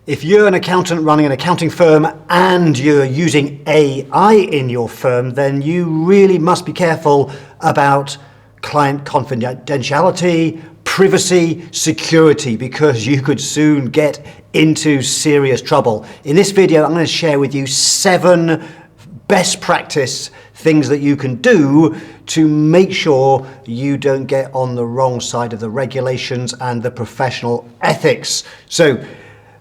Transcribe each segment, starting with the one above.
If you're an accountant running an accounting firm and you're using AI in your firm, then you really must be careful about client confidentiality, privacy, security, because you could soon get into serious trouble. In this video, I'm going to share with you 7 best practice things that you can do to make sure you don't get on the wrong side of the regulations and the professional ethics. So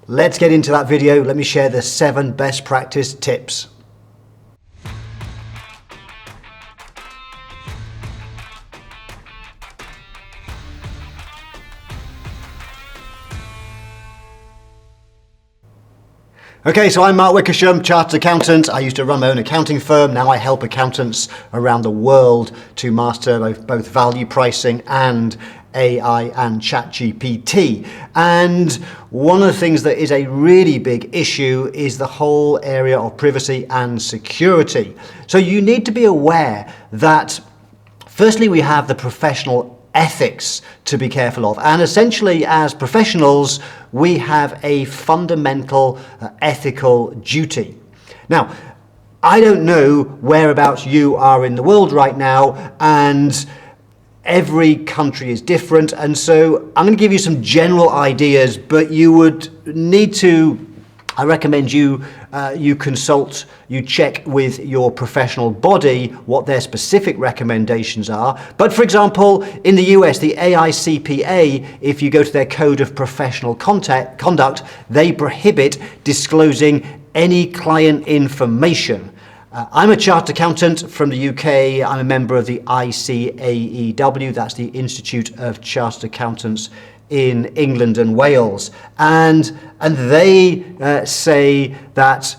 let's get into that video. Let me share the 7 best practice tips. Okay, so I'm Mark Wickersham, Chartered Accountant. I used to run my own accounting firm. Now I help accountants around the world to master both value pricing and AI and ChatGPT. And one of the things that is a really big issue is the whole area of privacy and security. So you need to be aware that firstly we have the professional ethics to be careful of, and essentially as professionals we have a fundamental ethical duty. Now, I don't know whereabouts you are in the world right now, and every country is different, and so I'm going to give you some general ideas, but you would need to, I recommend you consult, you check with your professional body what their specific recommendations are. But for example, in the US, the AICPA, if you go to their code of professional conduct, they prohibit disclosing any client information. I'm a chartered accountant from the UK. I'm a member of the ICAEW, that's the Institute of Chartered Accountants in England and Wales, and they say that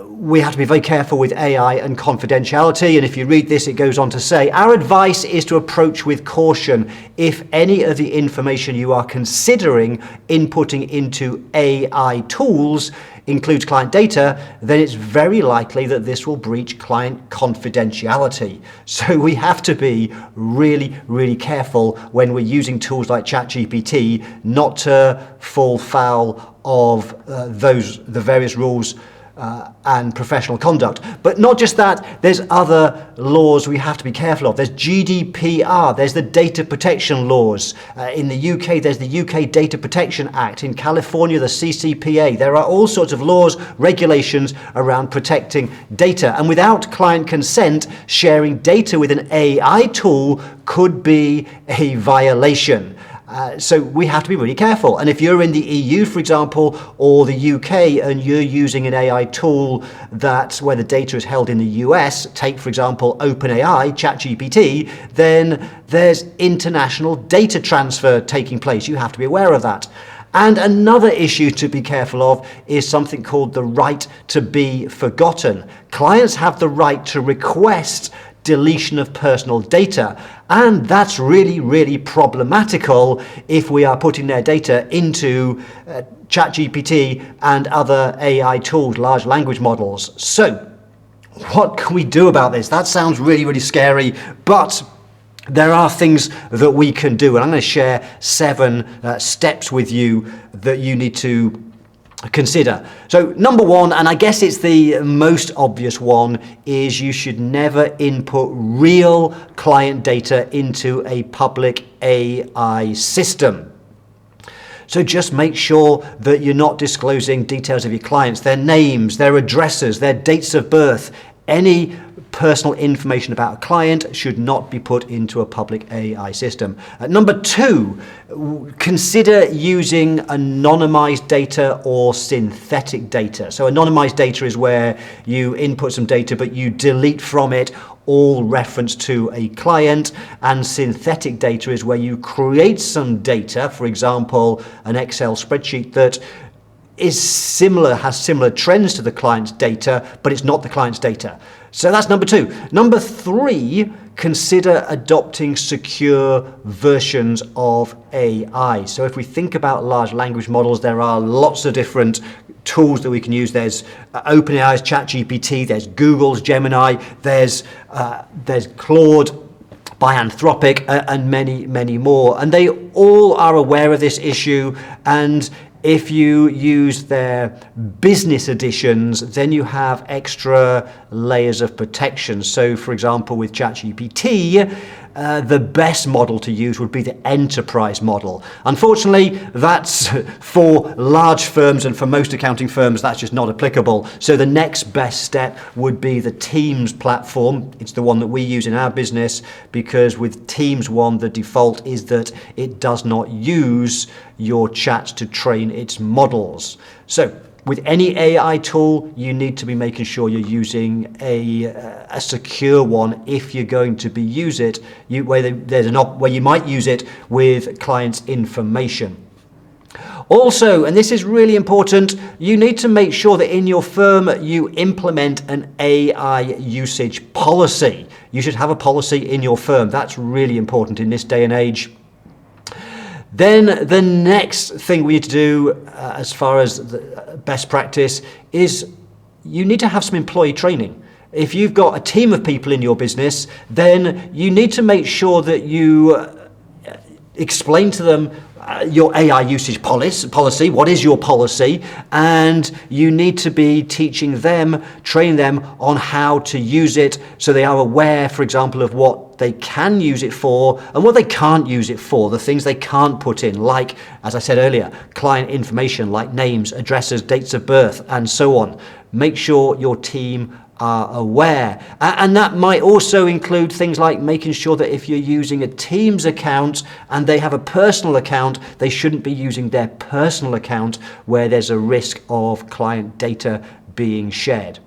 we have to be very careful with AI and confidentiality. And if you read this, it goes on to say, our advice is to approach with caution. If any of the information you are considering inputting into AI tools includes client data, then it's very likely that this will breach client confidentiality. So we have to be really, really careful when we're using tools like ChatGPT not to fall foul of the various rules and professional conduct. But not just that, there's other laws we have to be careful of. There's GDPR, there's the data protection laws. In the UK, there's the UK Data Protection Act. In California, the CCPA. There are all sorts of laws, regulations around protecting data. And without client consent, sharing data with an AI tool could be a violation. So we have to be really careful. And if you're in the EU, for example, or the UK, and you're using an AI tool where the data is held in the US, take, for example, OpenAI, ChatGPT, then there's international data transfer taking place. You have to be aware of that. And another issue to be careful of is something called the right to be forgotten. Clients have the right to request deletion of personal data, and that's really, really problematical if we are putting their data into ChatGPT and other AI tools, large language models. So what can we do about this? That sounds really, really scary, but there are things that we can do, and I'm going to share 7 steps with you that you need to consider. So number 1, and I guess it's the most obvious one, is you should never input real client data into a public AI system. So just make sure that you're not disclosing details of your clients, their names, their addresses, their dates of birth. Any personal information about a client should not be put into a public AI system. Number 2, consider using anonymized data or synthetic data. So anonymized data is where you input some data but you delete from it all reference to a client, and synthetic data is where you create some data, for example, an Excel spreadsheet that is similar, has similar trends to the client's data, but it's not the client's data. So that's number 2. Number 3, consider adopting secure versions of AI. So if we think about large language models, there are lots of different tools that we can use. There's OpenAI's ChatGPT, there's Google's Gemini, there's Claude by Anthropic, and many, many more. And they all are aware of this issue, and If you use their business editions, then you have extra layers of protection. So, for example, with ChatGPT, the best model to use would be the enterprise model. Unfortunately, that's for large firms, and for most accounting firms, that's just not applicable. So the next best step would be the Teams platform. It's the one that we use in our business, because with Teams 1, the default is that it does not use your chat to train its models. So with any AI tool, you need to be making sure you're using a secure one if you're going to be use it, where you might use it with clients' information. Also, and this is really important, you need to make sure that in your firm you implement an AI usage policy. You should have a policy in your firm. That's really important in this day and age. Then the next thing we need to do as far as the best practice is you need to have some employee training. If you've got a team of people in your business, then you need to make sure that you explain to them your AI usage policy, what is your policy, and you need to be teaching them, training them on how to use it so they are aware, for example, of what they can use it for and what they can't use it for, the things they can't put in, like, as I said earlier, client information like names, addresses, dates of birth, and so on. Make sure your team are aware. And that might also include things like making sure that if you're using a Teams account and they have a personal account, they shouldn't be using their personal account where there's a risk of client data being shared.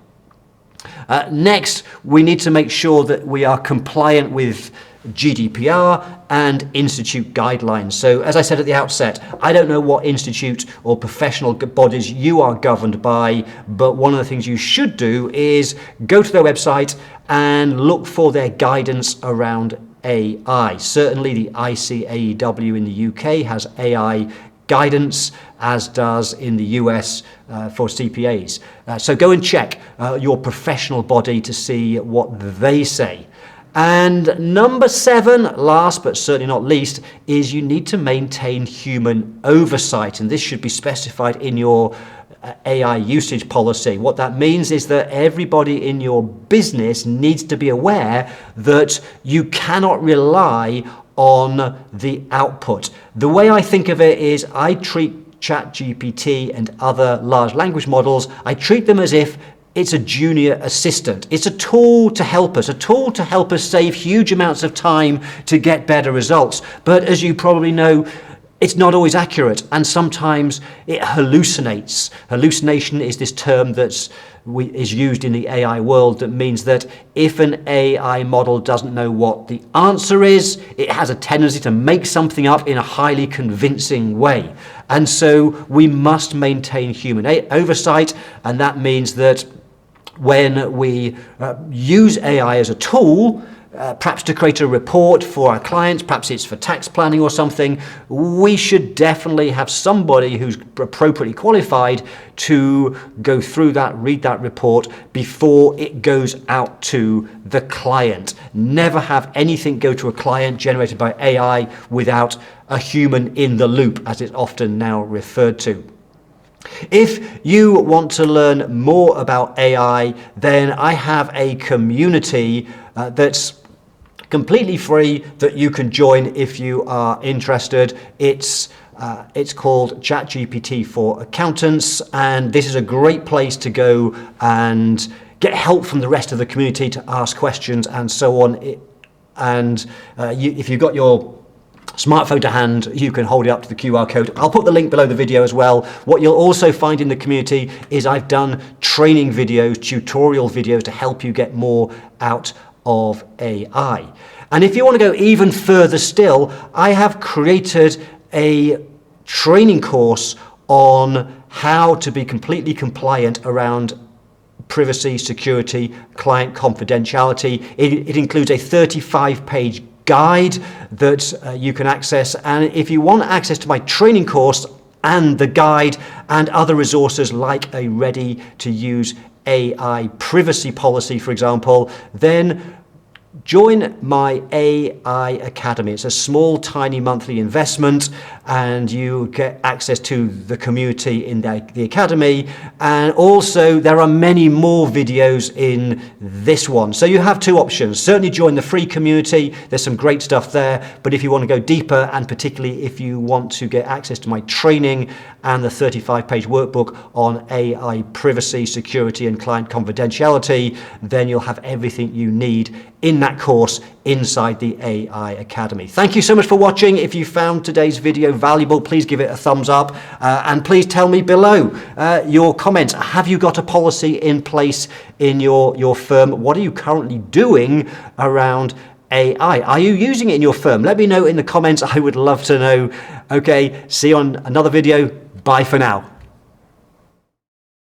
Next, we need to make sure that we are compliant with GDPR and institute guidelines. So as I said at the outset, I don't know what institute or professional bodies you are governed by, but one of the things you should do is go to their website and look for their guidance around AI. Certainly the ICAEW in the UK has AI guidance, as does in the US for CPAs. So go and check your professional body to see what they say. And number 7, last but certainly not least, is you need to maintain human oversight. And this should be specified in your AI usage policy. What that means is that everybody in your business needs to be aware that you cannot rely on the output. The way I think of it is I treat ChatGPT and other large language models, I treat them as if it's a junior assistant. It's a tool to help us save huge amounts of time to get better results. But as you probably know, it's not always accurate, and sometimes it hallucinates. Hallucination is this term is used in the AI world that means that if an AI model doesn't know what the answer is, it has a tendency to make something up in a highly convincing way. And so we must maintain human oversight, and that means that when we use AI as a tool, perhaps to create a report for our clients, perhaps it's for tax planning or something, we should definitely have somebody who's appropriately qualified to go through that, read that report before it goes out to the client. Never have anything go to a client generated by AI without a human in the loop, as it's often now referred to. If you want to learn more about AI, then I have a community that's completely free that you can join if you are interested. It's called ChatGPT for Accountants, and this is a great place to go and get help from the rest of the community to ask questions and so on. If you've got your smartphone to hand, you can hold it up to the QR code. I'll put the link below the video as well. What you'll also find in the community is I've done training videos, tutorial videos to help you get more out of AI. And if you want to go even further still, I have created a training course on how to be completely compliant around privacy, security, client confidentiality. It includes a 35-page guide that you can access, and if you want access to my training course and the guide and other resources like a ready-to-use AI privacy policy, for example, then join my AI Academy. It's a small, tiny monthly investment. and you get access to the community in the Academy. And also there are many more videos in this one. So you have two options. Certainly join the free community. There's some great stuff there. But if you want to go deeper, and particularly if you want to get access to my training and the 35-page workbook on AI privacy, security, and client confidentiality, then you'll have everything you need in that course inside the AI Academy. Thank you so much for watching. If you found today's video valuable, please give it a thumbs up, and please tell me below your comments. Have you got a policy in place in your firm? What are you currently doing around AI? Are you using it in your firm? Let me know in the comments. I would love to know. Okay, see you on another video. Bye for now.